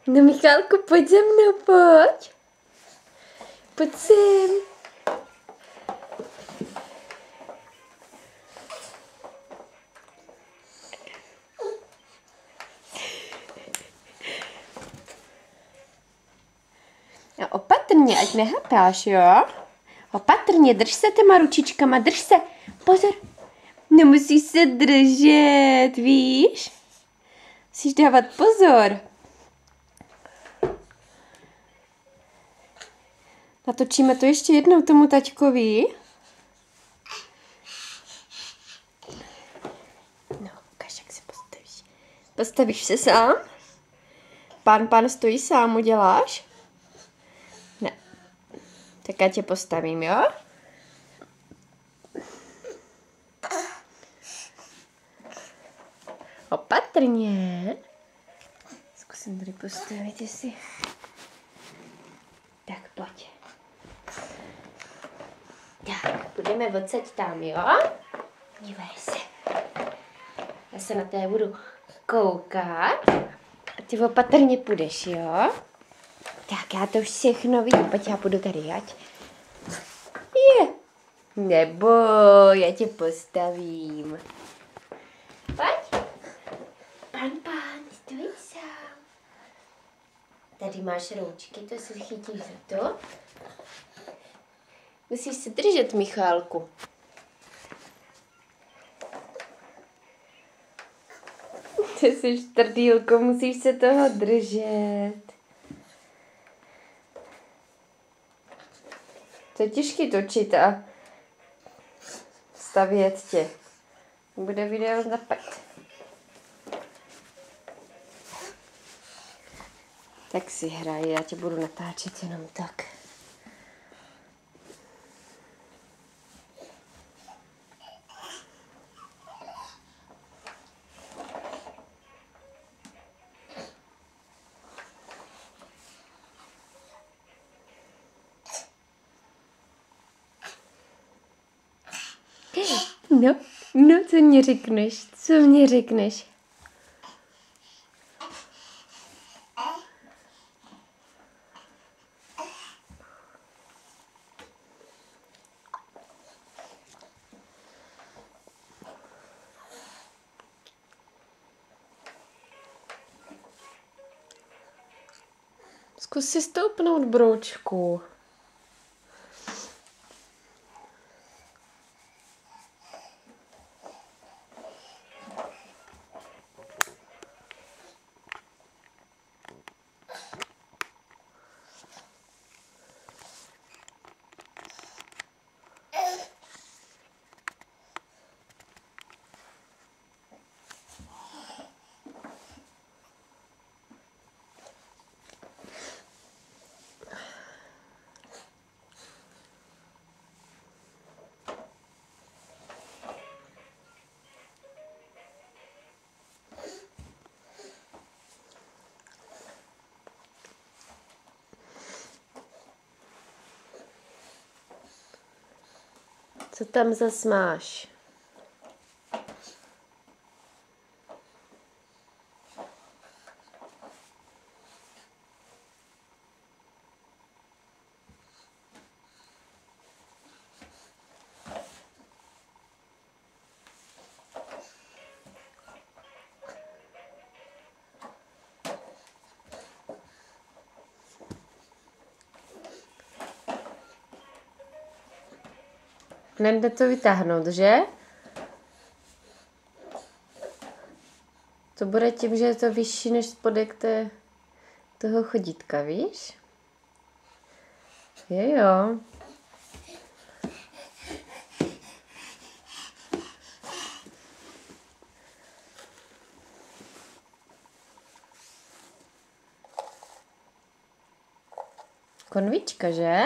No Michálku, pojď za mnou, pojď. Pojď sem. A opatrně, ať nehapáš, jo? Opatrně, drž se těma ručičkama, drž se. Pozor, nemusíš se držet, víš? Musíš dávat pozor. Natočíme to ještě jednou tomu taťkovi. No, ukáž, jak se postavíš. Postavíš se sám? Pán stojí sám, uděláš? Ne. Tak já tě postavím, jo? Opatrně. Zkusím tady postavit, jestli... Tak pojď. Tak, budeme odsaď tam, jo? Dívej se. Já se na té budu koukat. A ty opatrně půjdeš, jo? Tak, já to všechno vidím. Pojď, já půjdu tady, ať. Je. Nebo já tě postavím. Pojď. Pán, stoj sám. Tady máš roučky, to se chytíš za to. Musíš se držet, Michálku. Ty jsi štrdýlko, musíš se toho držet. To je těžký točit a stavět tě. Bude video na pet. Tak si hraj, já tě budu natáčet jenom tak. No, co mě řekneš? Co mě řekneš? Zkus si stoupnout, broučku. Co tam zas máš? Nejde to vytáhnout, že? To bude tím, že je to vyšší než spodek toho chodítka, víš? Jo. Konvička, že?